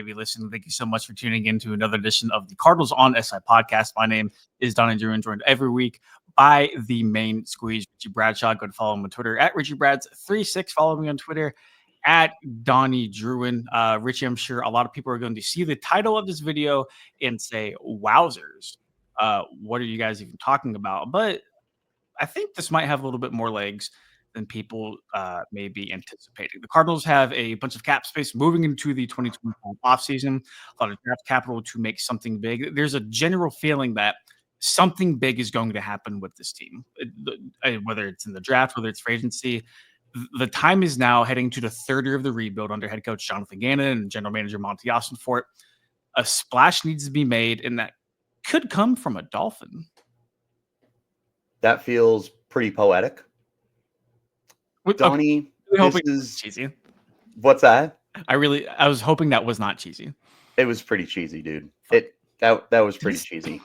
may be listening. Thank you so much for tuning in to another edition of the Cardinals on SI podcast. My name is Donnie Drew, and joined every week by the main squeeze, Richie Bradshaw. Go to follow him on Twitter at RichieBrads36. Follow me on Twitter at Donnie Druin. Richie, I'm sure a lot of people are going to see the title of this video and say, wowzers, what are you guys even talking about? But I think this might have a little bit more legs than people may be anticipating. The Cardinals have a bunch of cap space moving into the 2025 offseason, a lot of draft capital to make something big. There's a general feeling that something big is going to happen with this team, whether it's in the draft, whether it's free agency. The time is now heading to the third year of the rebuild under head coach Jonathan Gannon and general manager Monty Austinfort. A splash needs to be made, and that could come from a Dolphin. That feels pretty poetic. Donnie, this is cheesy. What's that? I was hoping that was not cheesy. It was pretty cheesy, dude. That was pretty cheesy.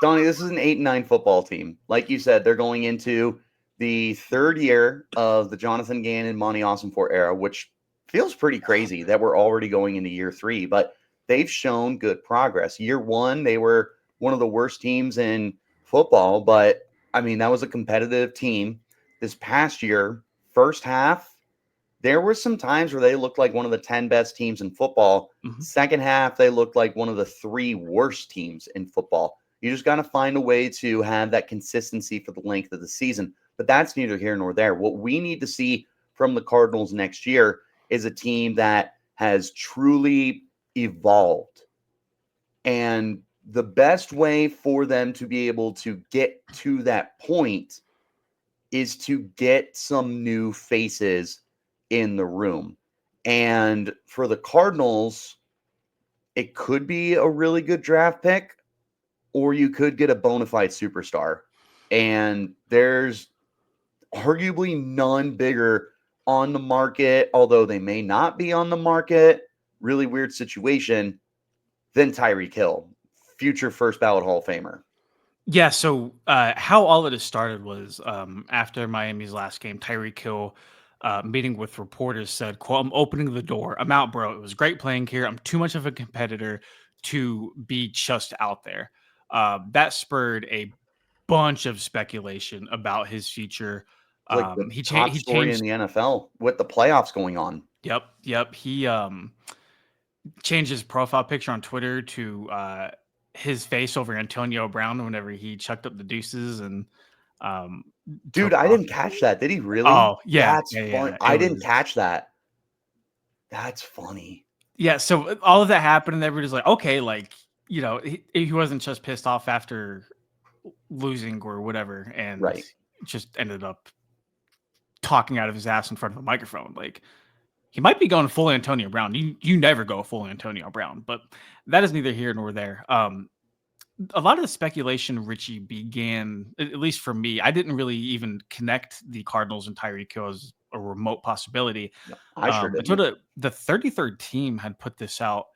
Donnie, this is an 8-9 football team. Like you said, they're going into the third year of the Jonathan Gannon, Monty Austinfort era, which feels pretty crazy that we're already going into year 3, but they've shown good progress. Year 1, they were one of the worst teams in football, but I mean, that was a competitive team. This past year, first half, there were some times where they looked like one of the 10 best teams in football. Mm-hmm. Second half, they looked like one of the 3 worst teams in football. You just got to find a way to have that consistency for the length of the season. But that's neither here nor there. What we need to see from the Cardinals next year is a team that has truly evolved. And the best way for them to be able to get to that point is to get some new faces in the room. And for the Cardinals, it could be a really good draft pick, or you could get a bona fide superstar. And there's arguably none bigger on the market, although they may not be on the market, really weird situation, than Tyreek Hill, future first ballot Hall of Famer. Yeah, so how all of this started was after Miami's last game, Tyreek Hill meeting with reporters said, quote, "I'm opening the door. I'm out, bro. It was great playing here. I'm too much of a competitor to be just out there." That spurred a bunch of speculation about his future. Like the top story in the NFL with the playoffs going on. Yep. He changed his profile picture on Twitter to his face over Antonio Brown whenever he chucked up the deuces and dude, I didn't catch that. Did he really? Oh, yeah. That's funny. Yeah. I didn't catch that. That's funny. Yeah, so all of that happened and everybody's like, okay, like, you know, he wasn't just pissed off after losing or whatever and just ended up talking out of his ass in front of a microphone. Like, he might be going full Antonio Brown. You never go full Antonio Brown, but that is neither here nor there. A lot of the speculation, Richie, began, at least for me, I didn't really even connect the Cardinals and Tyreek Hill as a remote possibility. No, I sure didn't. Until the 33rd team had put this out.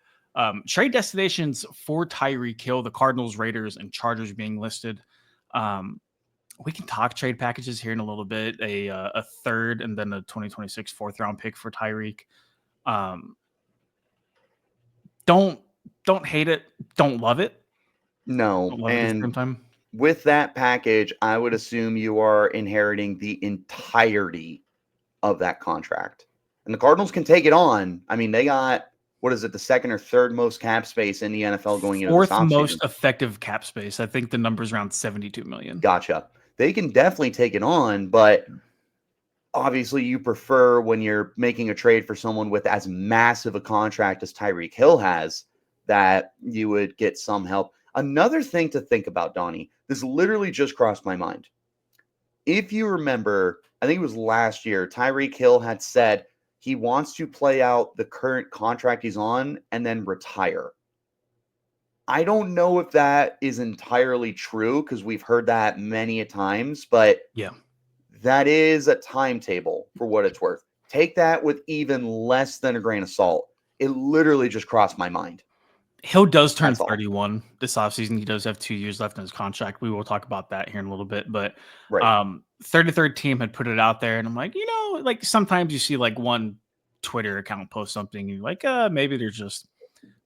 Trade destinations for Tyreek Hill, the Cardinals, Raiders, and Chargers being listed. We can talk trade packages here in a little bit. A third and then a 2026 4th round pick for Tyreek. Don't hate it. Don't love it. No. And with that package, I would assume you are inheriting the entirety of that contract. And the Cardinals can take it on. I mean, they got, what is it, the second or third most cap space in the NFL going into this offseason? Fourth most effective cap space. I think the number's around $72 million. Gotcha. They can definitely take it on, but obviously you prefer when you're making a trade for someone with as massive a contract as Tyreek Hill has, that you would get some help. Another thing to think about, Donnie, this literally just crossed my mind. If you remember, I think it was last year, Tyreek Hill had said he wants to play out the current contract he's on and then retire. I don't know if that is entirely true because we've heard that many a times, but yeah, that is a timetable for what it's worth. Take that with even less than a grain of salt. It literally just crossed my mind. Hill does turn 31 this offseason. He does have 2 years left in his contract. We will talk about that here in a little bit. But 33rd team had put it out there, and I'm like, you know, like sometimes you see like one Twitter account post something, and you're like, maybe they're just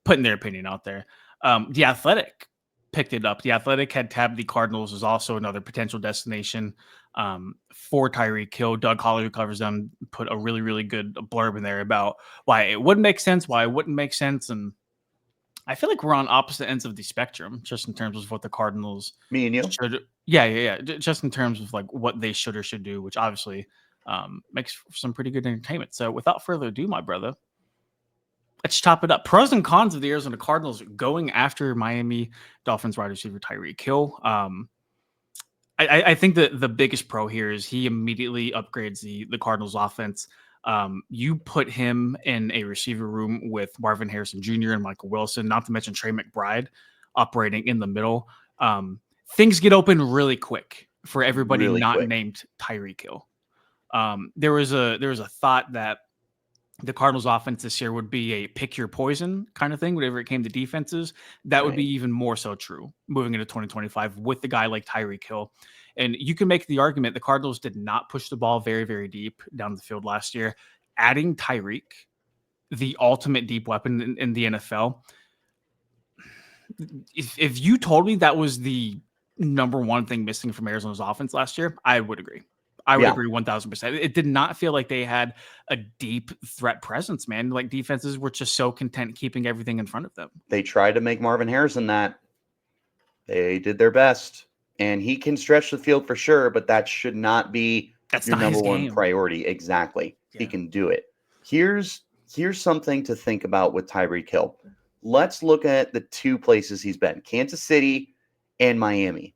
putting their opinion out there. The Athletic picked it up. The Athletic had tabbed the Cardinals as also another potential destination for Tyreek Hill. Doug Holly, who covers them, put a really, really good blurb in there about why it would make sense, why it wouldn't make sense. And I feel like we're on opposite ends of the spectrum, just in terms of what the Cardinals Me and you. should. Yeah. Just in terms of like what they should or should do, which obviously makes for some pretty good entertainment. So without further ado, my brother, let's chop it up. Pros and cons of the Arizona Cardinals going after Miami Dolphins wide receiver Tyreek Hill. I think that the biggest pro here is he immediately upgrades the Cardinals offense. You put him in a receiver room with Marvin Harrison Jr. and Michael Wilson, not to mention Trey McBride operating in the middle. Things get open really quick for everybody Really not quick. named Tyreek Hill. There was a thought that the Cardinals offense this year would be a pick your poison kind of thing, whenever it came to defenses. That would be even more so true moving into 2025 with the guy like Tyreek Hill. And you can make the argument the Cardinals did not push the ball very, very deep down the field last year. Adding Tyreek, the ultimate deep weapon in the NFL. If you told me that was the number one thing missing from Arizona's offense last year, I would agree. I would agree 1,000%. It did not feel like they had a deep threat presence, man. Like defenses were just so content keeping everything in front of them. They tried to make Marvin Harrison that. They did their best. And he can stretch the field for sure, but that should not be your number one priority. Exactly. Yeah. He can do it. Here's something to think about with Tyreek Hill. Let's look at the two places he's been, Kansas City and Miami.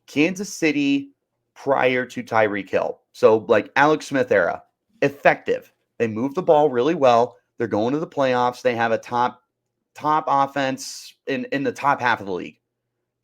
Kansas City prior to Tyreek Hill. So like Alex Smith era, effective. They move the ball really well. They're going to the playoffs. They have a top offense in the top half of the league.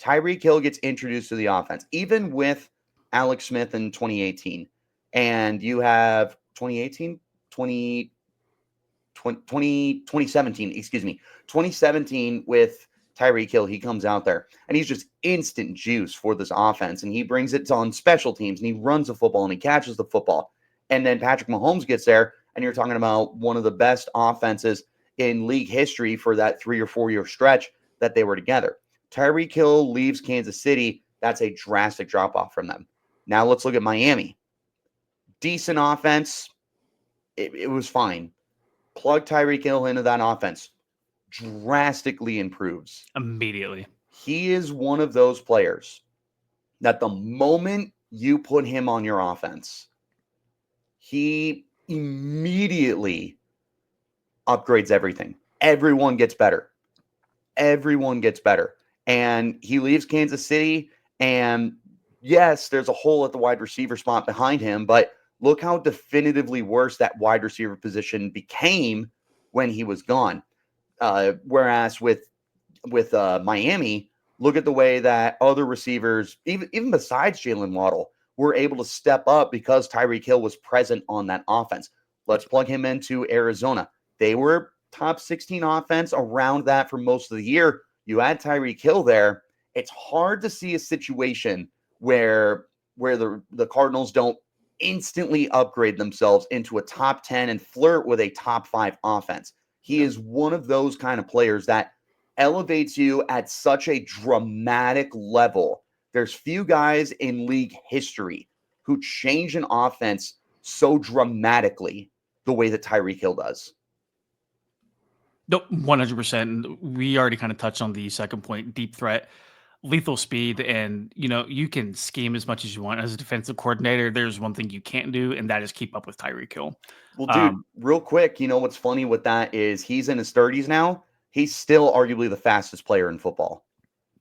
Tyreek Hill gets introduced to the offense, even with Alex Smith in 2018. And you have 2017 with Tyreek Hill. He comes out there and he's just instant juice for this offense. And he brings it on special teams and he runs the football and he catches the football. And then Patrick Mahomes gets there and you're talking about one of the best offenses in league history for that 3 or 4 year stretch that they were together. Tyreek Hill leaves Kansas City. That's a drastic drop off from them. Now let's look at Miami. Decent offense. It was fine. Plug Tyreek Hill into that offense. Drastically improves. Immediately. He is one of those players that the moment you put him on your offense, he immediately upgrades everything. Everyone gets better. And he leaves Kansas City, and yes, there's a hole at the wide receiver spot behind him, but look how definitively worse that wide receiver position became when he was gone. Whereas with Miami, look at the way that other receivers, even besides Jalen Waddle, were able to step up because Tyreek Hill was present on that offense. Let's plug him into Arizona. They were top 16 offense around that for most of the year. You add Tyreek Hill there, it's hard to see a situation where the Cardinals don't instantly upgrade themselves into a top 10 and flirt with a top 5 offense. He is one of those kind of players that elevates you at such a dramatic level. There's few guys in league history who change an offense so dramatically the way that Tyreek Hill does. No, 100%. We already kind of touched on the second point, deep threat, lethal speed, and you can scheme as much as you want as a defensive coordinator. There's one thing you can't do, and that is keep up with Tyreek Hill. Well, dude, real quick, what's funny with that is he's in his 30s now. He's still arguably the fastest player in football.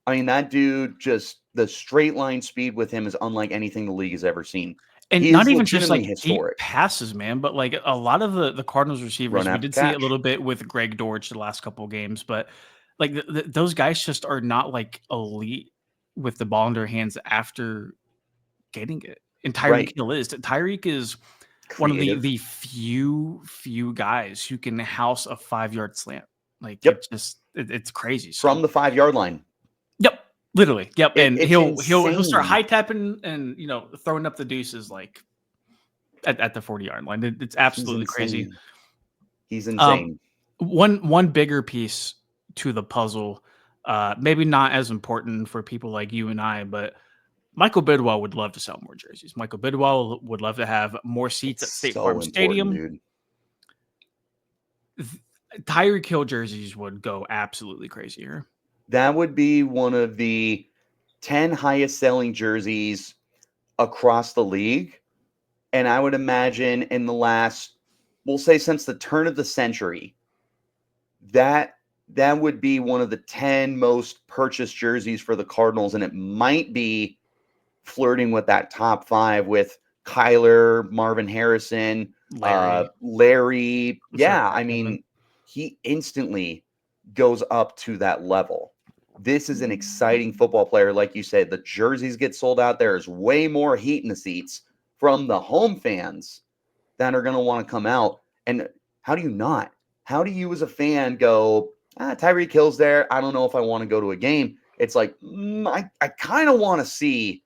I mean, that dude, just the straight line speed with him is unlike anything the league has ever seen. And not even just like historic deep passes, man, but like a lot of the Cardinals receivers, we did see it a little bit with Greg Dortch the last couple of games, but like those guys just are not like elite with the ball in their hands after getting it. And Tyreek Hill is. Tyreek is one of the few guys who can house a 5-yard slant. Like it's crazy. So, from the 5-yard line. Yep. Literally. Yep. And he'll start high tapping and throwing up the deuces like at the 40-yard line. It's absolutely crazy. He's insane. One bigger piece to the puzzle. Maybe not as important for people like you and I, but Michael Bidwell would love to sell more jerseys. Michael Bidwell would love to have more seats at It's State so Farm important, Stadium. dude. Tyreek Hill jerseys would go absolutely crazy here. That would be one of the 10 highest selling jerseys across the league. And I would imagine in the last, we'll say since the turn of the century, that would be one of the 10 most purchased jerseys for the Cardinals. And it might be flirting with that top 5 with Kyler, Marvin Harrison, Larry. Yeah, I mean, he instantly goes up to that level. This is an exciting football player. Like you said, the jerseys get sold out. There is way more heat in the seats from the home fans that are going to want to come out. And how do you not? How do you as a fan go, Tyreek Hill's there. I don't know if I want to go to a game. It's like, I kind of want to see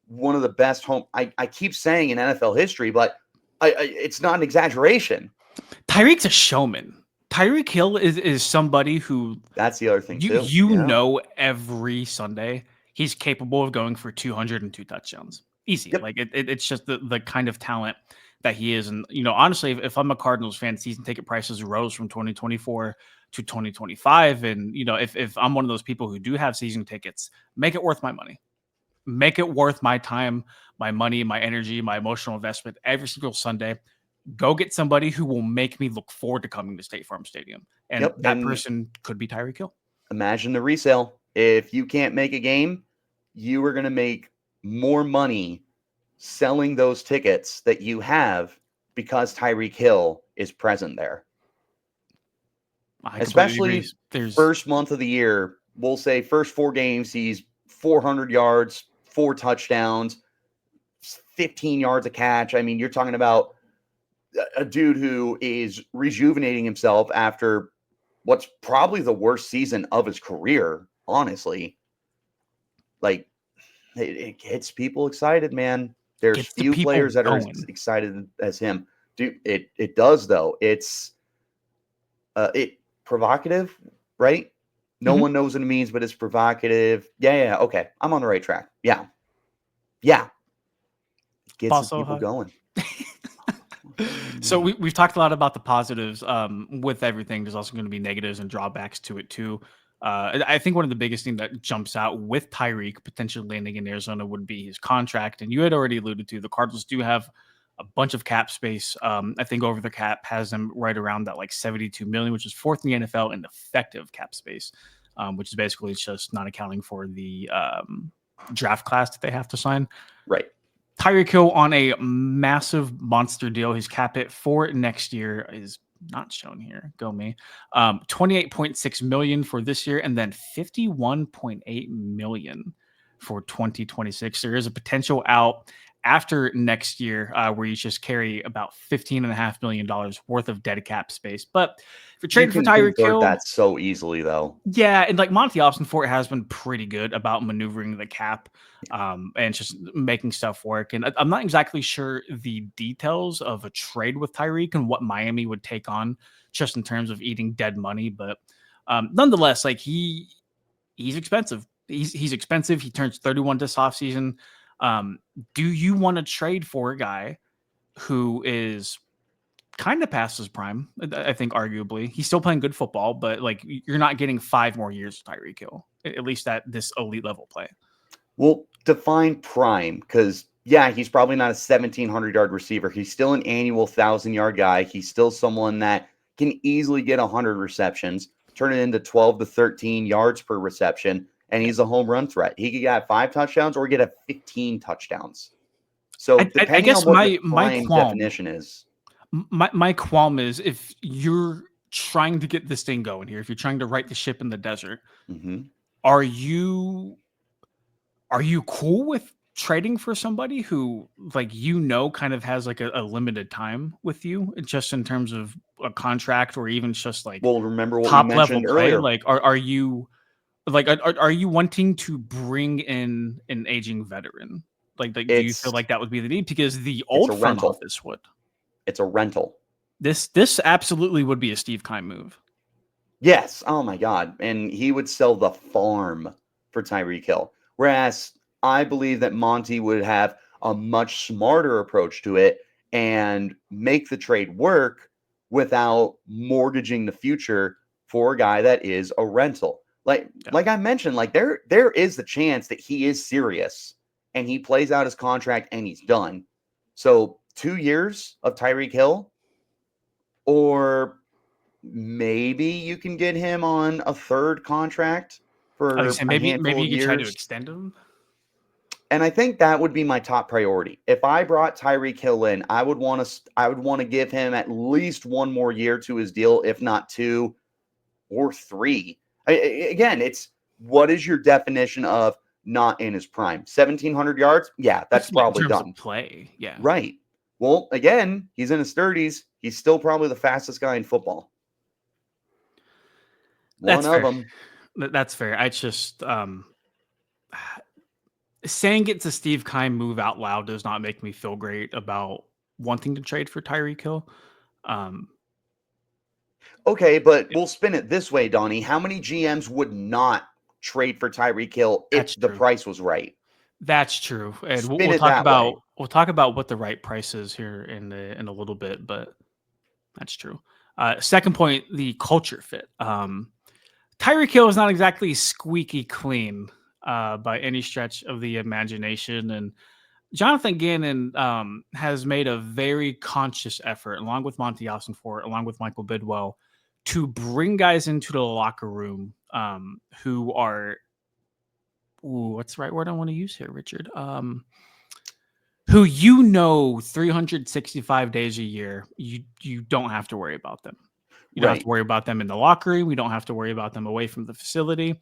one of the best home. I keep saying in NFL history, but it's not an exaggeration. Tyreek's a showman. Tyreek Hill is somebody who, that's the other thing too. You know, every Sunday he's capable of going for 202 touchdowns. Easy. Yep. Like it's just the kind of talent that he is. And, honestly, if I'm a Cardinals fan, season ticket prices rose from 2024 to 2025. And, if I'm one of those people who do have season tickets, make it worth my money. Make it worth my time, my money, my energy, my emotional investment every single Sunday. Go get somebody who will make me look forward to coming to State Farm Stadium. And that person could be Tyreek Hill. Imagine the resale. If you can't make a game, you are going to make more money selling those tickets that you have because Tyreek Hill is present there. Especially first month of the year, we'll say first 4 games, he's 400 yards, 4 touchdowns, 15 yards a catch. I mean, you're talking about a dude who is rejuvenating himself after what's probably the worst season of his career, honestly. Like, it gets people excited, man. There's few players that are as excited as him. Dude, it does, though. It's provocative, right? No one knows what it means, but it's provocative. Yeah, okay. I'm on the right track. Yeah. It gets people going. So we've talked a lot about the positives with everything. There's also going to be negatives and drawbacks to it too. I think one of the biggest things that jumps out with Tyreek potentially landing in Arizona would be his contract. And you had already alluded to the Cardinals do have a bunch of cap space. I think over the cap has them right around that like 72 million, which is 4th in the NFL in effective cap space, which is basically just not accounting for the draft class that they have to sign. Right. Tyreek Hill on a massive monster deal. His cap hit for next year is not shown here. Go me. 28.6 million for this year, and then 51.8 million for 2026. There is a potential out after next year where you just carry about $15.5 million worth of dead cap space. But if you're trading for Tyreek Hill, that so easily though. Yeah, and like Monty Austin has been pretty good about maneuvering the cap and just making stuff work. And I'm not exactly sure the details of a trade with Tyreek and what Miami would take on just in terms of eating dead money. But nonetheless, like he's expensive. He's expensive. He turns 31 this offseason. Do you want to trade for a guy who is kind of past his prime? I think arguably he's still playing good football, but like you're not getting 5 more years of Tyreek Hill, at least at this elite level play. Well, define prime, because yeah, he's probably not a 1,700-yard receiver. He's still an annual 1,000-yard guy. He's still someone that can easily get 100 receptions, turn it into 12 to 13 yards per reception, and he's a home run threat. He could get 5 touchdowns or get 15 touchdowns. So depending I guess on what my definition is. My qualm is if you're trying to get this thing going here, if you're trying to right the ship in the desert, are you cool with trading for somebody who like kind of has like a limited time with you, just in terms of a contract or even just like remember what top we mentioned level play? Earlier. Like are you like are you wanting to bring in an aging veteran? Like do you feel like that would be the need? Because the old front office would. It's a rental. This absolutely would be a Steve Keim move. Yes. Oh my God. And he would sell the farm for Tyreek Hill. Whereas I believe that Monty would have a much smarter approach to it and make the trade work without mortgaging the future for a guy that is a rental. Like I mentioned, like there is the chance that he is serious and he plays out his contract and he's done. So 2 years of Tyreek Hill, or maybe you can get him on a third contract Like I for said, a maybe handful you of could try to years. extend him. And I think that would be my top priority. If I brought Tyreek Hill in, I would want to give him at least one more year to his deal, if not two or three. Again, it's what is your definition of not in his prime? 1,700 yards? Yeah, that's Like in probably terms of done. play, yeah. Right. Well, again, he's in his 30s. He's still probably the fastest guy in football. One That's of fair. them. That's fair. I just saying it to Steve Keim move out loud does not make me feel great about wanting to trade for Tyreek Hill. Um, Okay, but we'll spin it this way, Donnie. How many GMs would not trade for Tyreek Hill if that's the true. price was right? That's true, and Spin it that way. we'll talk about what the right price is here in a little bit, but that's true. Second point, the culture fit. Tyreek Hill is not exactly squeaky clean by any stretch of the imagination, and Jonathan Gannon has made a very conscious effort, along with Monty Fort, along with Michael Bidwell, to bring guys into the locker room who are, what's the right word I want to use here, Richard? Who 365 days a year, you don't have to worry about them. You don't have to Right. worry about them in the locker room. We don't have to worry about them away from the facility.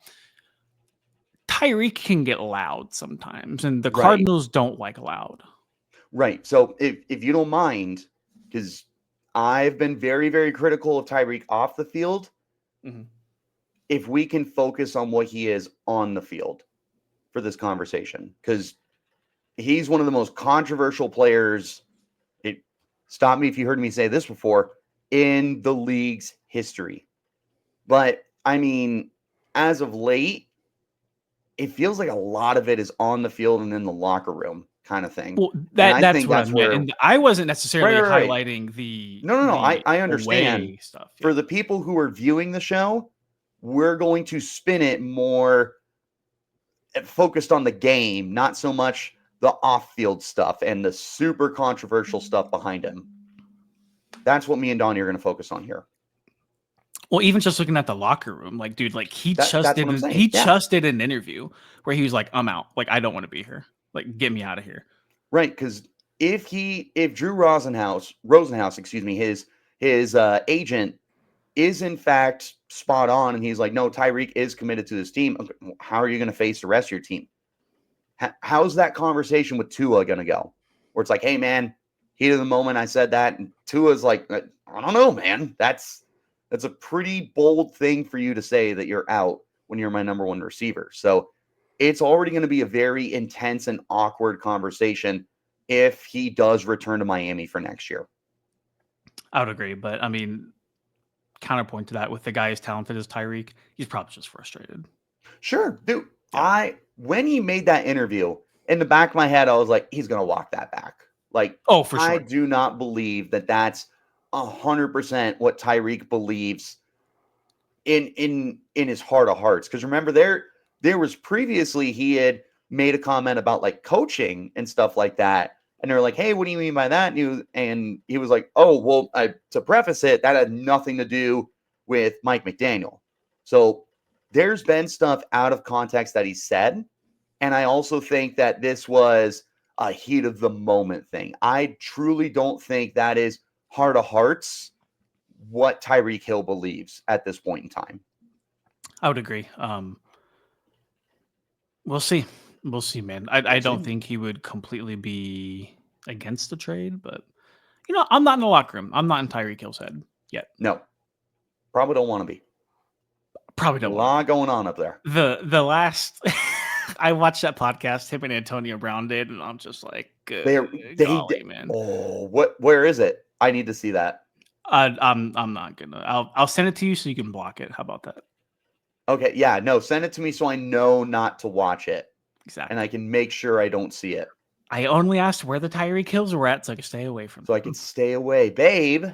Tyreek can get loud sometimes, and the Right. Cardinals don't like loud. Right. So if you don't mind, because I've been very, very critical of Tyreek off the field, Mhm. if we can focus on what he is on the field for this conversation, because he's one of the most controversial players. Stop me if you heard me say this before, in the league's history. But I mean, as of late, it feels like a lot of it is on the field and in the locker room kind of thing. Well, And I that's think what I that's meant, where and I wasn't right, necessarily right, right. highlighting the No, no, no. I understand. away stuff. Yeah, For the people who are viewing the show, we're going to spin it more focused on the game, not so much the off-field stuff and the super controversial stuff behind him. That's what me and Donnie are going to focus on here. well, even just looking at the locker room, like, dude, like That's what I'm saying. he Yeah. just did an interview where he was like, "I'm out. Like, I don't want to be here. Like, get me out of here." Right, because if Drew Rosenhaus, excuse me, his agent is in fact spot on, and he's like, no, Tyreek is committed to this team. Okay, how are you going to face the rest of your team? How's that conversation with Tua going to go? Where it's like, hey man, heat of the moment, I said that, and Tua's like, I don't know, man. That's a pretty bold thing for you to say that you're out when you're my number one receiver. So it's already going to be a very intense and awkward conversation if he does return to Miami for next year. I would agree, but I mean, counterpoint to that, with the guy as talented as Tyreek, he's probably just frustrated. Sure, dude. Yeah. When he made that interview, in the back of my head, I was like, he's gonna walk that back. Like, Oh, for I sure. do not believe that that's 100% what Tyreek believes in his heart of hearts. Because remember, there was previously he had made a comment about like coaching and stuff like that, and they're like, "Hey, what do you mean by that?" And he was like, "Oh, well, to preface it, that had nothing to do with Mike McDaniel." So there's been stuff out of context that he said, and I also think that this was a heat of the moment thing. I truly don't think that is heart of hearts what Tyreek Hill believes at this point in time. I would agree. We'll see. We'll see, man. I We'll don't see. think he would completely be against the trade, but I'm not in the locker room. I'm not in Tyreek Hill's head yet. No, probably don't want to be. Probably A don't want lot going on up there. the last. I watched that podcast him and Antonio Brown did, and I'm just like, good They golly, man. Oh, where is it? I need to see that. I'm not gonna. I'll send it to you so you can block it. How about that? Okay, yeah, no, send it to me so I know not to watch it. And I Exactly. can make sure I don't see it. I only asked where the Tyreek Hills were at so I could stay away from So I them. can stay away. Babe,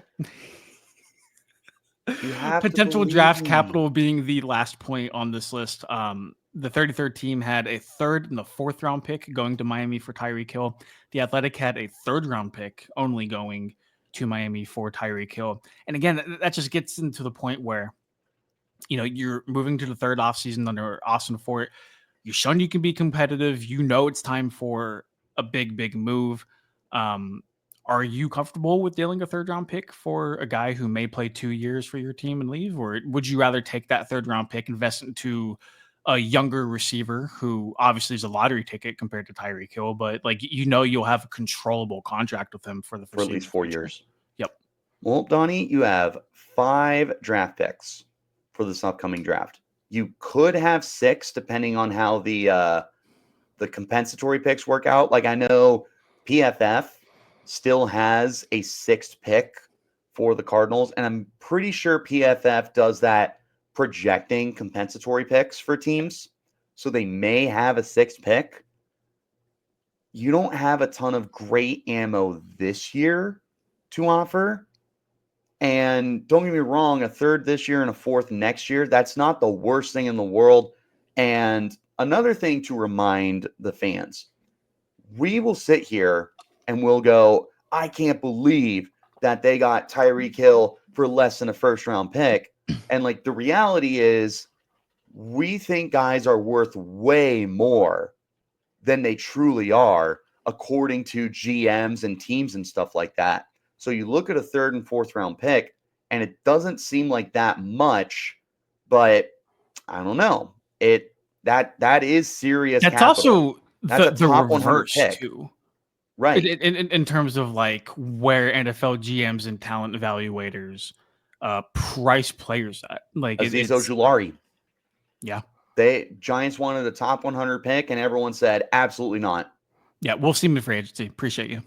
you have to Potential believe draft me. capital being the last point on this list. The 33rd team had a third and the fourth round pick going to Miami for Tyreek Hill. The Athletic had a third round pick only going to Miami for Tyreek Hill. And again, that just gets into the point where, you're moving to the third offseason under Austin Fort. You've shown you can be competitive. It's time for a big move. Um, are you comfortable with dealing a third round pick for a guy who may play 2 years for your team and leave? Or would you rather take that third round pick, invest into a younger receiver who obviously is a lottery ticket compared to Tyreek Hill, but you'll have a controllable contract with him for the For at least foreseeable 4 future? years. Yep. Well, Donnie, you have 5 draft picks for this upcoming draft. You could have 6 depending on how the compensatory picks work out. Like I know PFF still has a 6th pick for the Cardinals, and I'm pretty sure PFF does that projecting compensatory picks for teams. So they may have a 6th pick. You don't have a ton of great ammo this year to offer. And don't get me wrong, a third this year and a fourth next year, that's not the worst thing in the world. And another thing to remind the fans, we will sit here and we'll go, I can't believe that they got Tyreek Hill for less than a first round pick. And like the reality is, we think guys are worth way more than they truly are, according to GMs and teams and stuff like that. So you look at a third and fourth round pick, and it doesn't seem like that much, but I don't know. That is serious That's capital. also That's a the top 100 reverse pick. too. Right. In terms of like where NFL GMs and talent evaluators price players at. Like Aziz it's Ojulari. yeah. Giants wanted a top 100 pick, and everyone said absolutely not. Yeah, we'll see him in free agency. Appreciate you.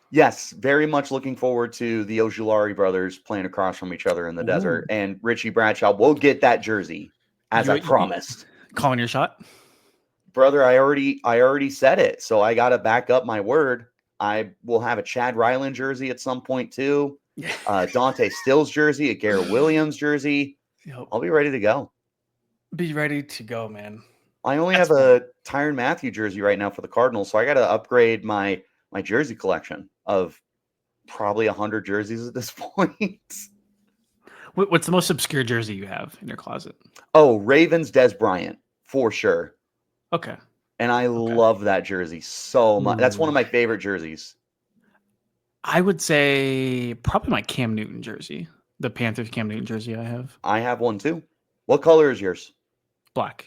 Yes, very much looking forward to the Ojulari brothers playing across from each other in the desert. And Richie Bradshaw will get that jersey, as I You promised. calling your shot? Brother, I already said it, so I got to back up my word. I will have a Chad Ryland jersey at some point too. Dante Stills jersey, a Garrett Williams jersey. Yep. I'll be ready to go. Be ready to go, man. I only have a Tyrann Mathieu jersey right now for the Cardinals, so I got to upgrade my jersey collection of probably 100 jerseys at this point. What's the most obscure jersey you have in your closet? Oh, Ravens Des Bryant, for sure. Okay. And I love that jersey so much. That's one of Ooh. my favorite jerseys. I would say probably my Cam Newton jersey. The Panthers Cam Newton jersey I have. I have one too. What color is yours? Black.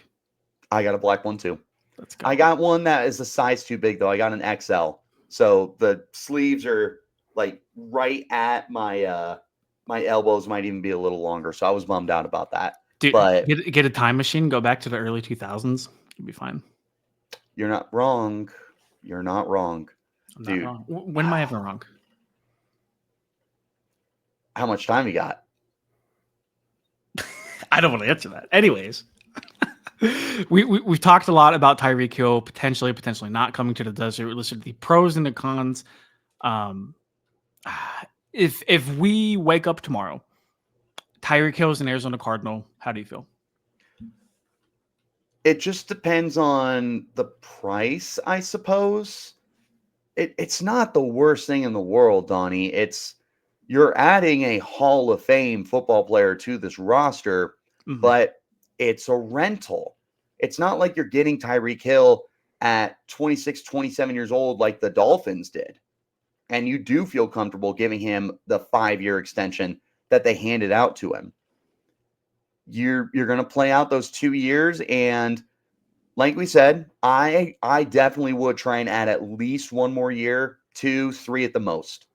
I got a black one too. Let's go. I got one that is a size too big though. I got an XL. So the sleeves are like right at my my elbows, might even be a little longer. So I was bummed out about that. Dude, But get a time machine, go back to the early 2000s. You'll be fine. you're not wrong. You're not wrong. I'm Dude, not wrong. When am I ever wrong? how much time you got? I don't want to answer that. Anyways, we've talked a lot about Tyreek Hill potentially not coming to the desert. We listed the pros and the cons. If we wake up tomorrow, Tyreek Hill is an Arizona Cardinal, how do you feel? It just depends on the price, I suppose. It's not the worst thing in the world, Donnie. You're adding a Hall of Fame football player to this roster, but it's a rental. It's not like you're getting Tyreek Hill at 26, 27 years old like the Dolphins did. And you do feel comfortable giving him the 5-year extension that they handed out to him. You're going to play out those 2 years, and like we said, I definitely would try and add at least one more year, 2, 3 at the most,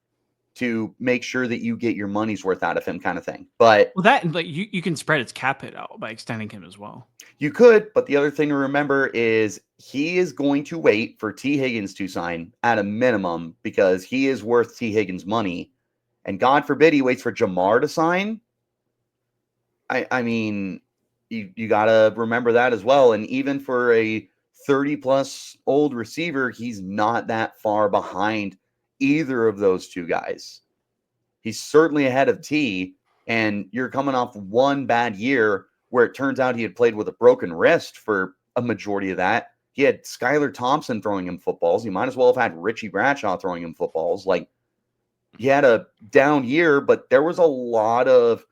to make sure that you get your money's worth out of him, kind of thing. But that like you can spread its cap hit out by extending him as well. You could, but the other thing to remember is he is going to wait for T. Higgins to sign at a minimum because he is worth T. Higgins' money. and God forbid he waits for Jamar to sign, I mean, you got to remember that as well. And even for a 30-plus old receiver, he's not that far behind either of those two guys. He's certainly ahead of T, and you're coming off one bad year where it turns out he had played with a broken wrist for a majority of that. He had Skylar Thompson throwing him footballs. He might as well have had Richie Bradshaw throwing him footballs. Like, he had a down year, but there was a lot of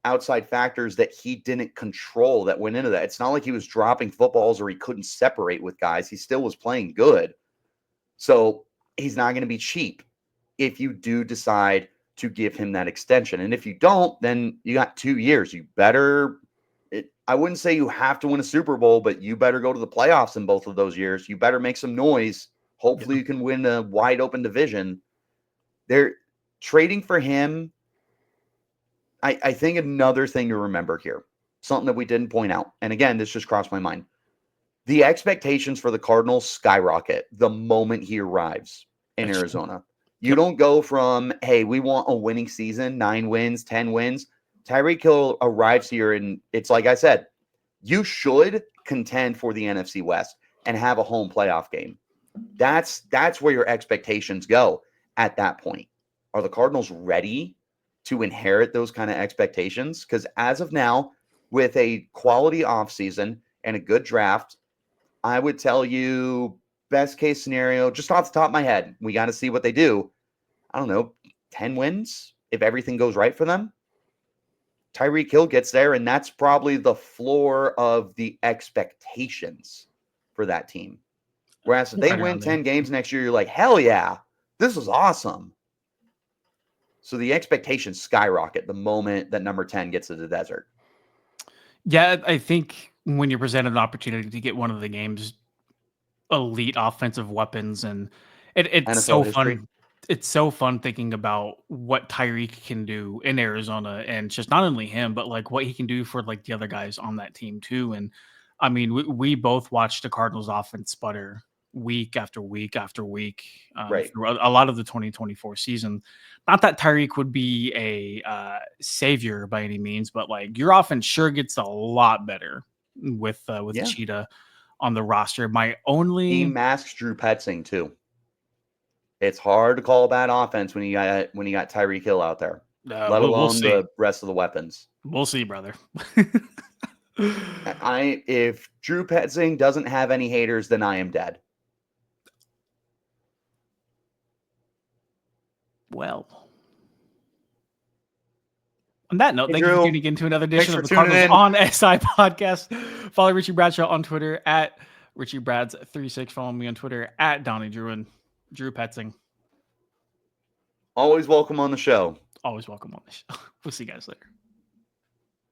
outside factors that he didn't control that went into that. It's not like he was dropping footballs or he couldn't separate with guys. He still was playing good. So he's not going to be cheap if you do decide to give him that extension. And if you don't, then you got 2 years. You better, I wouldn't say you have to win a Super Bowl, but you better go to the playoffs in both of those years. You better make some noise. Hopefully you can win a wide open division. They're trading for him. I think another thing to remember here, something that we didn't point out, and again, this just crossed my mind. The expectations for the Cardinals skyrocket the moment he arrives in Arizona. You don't go from, hey, we want a winning season, 9 wins, 10 wins. Tyreek Hill arrives here, and it's like I said, you should contend for the NFC West and have a home playoff game. That's where your expectations go at that point. Are the Cardinals ready to inherit those kind of expectations? Because as of now, with a quality offseason and a good draft, I would tell you best case scenario, just off the top of my head, we got to see what they do. I don't know, 10 wins if everything goes right for them. Tyreek Hill gets there, and that's probably the floor of the expectations for that team. Whereas if they win 10 games next year, you're like, hell yeah, this is awesome. So the expectations skyrocket the moment that number 10 gets to the desert. Yeah, I think when you're presented an opportunity to get one of the game's elite offensive weapons, and it's NFL so history. fun. It's so fun thinking about what Tyreek can do in Arizona, and just not only him, but like what he can do for like the other guys on that team too. And I mean, we both watched the Cardinals offense sputter week after week after week Right. through a lot of the 2024 season. Not that Tyreek would be a savior by any means, but like your offense sure gets a lot better with Cheetah on the roster. He masks Drew Petzing too. It's hard to call a bad offense when you got Tyreek Hill out there, let alone the rest of the weapons. We'll see, brother. If Drew Petzing doesn't have any haters, then I am dead. Well, on that note, thank you for tuning in to another edition of the Cardinals on SI podcast. Follow Richie Bradshaw on Twitter at RichieBrads36. Follow me on Twitter at Donnie Drew Petzing. Always welcome on the show. Always welcome on the show. We'll see you guys later.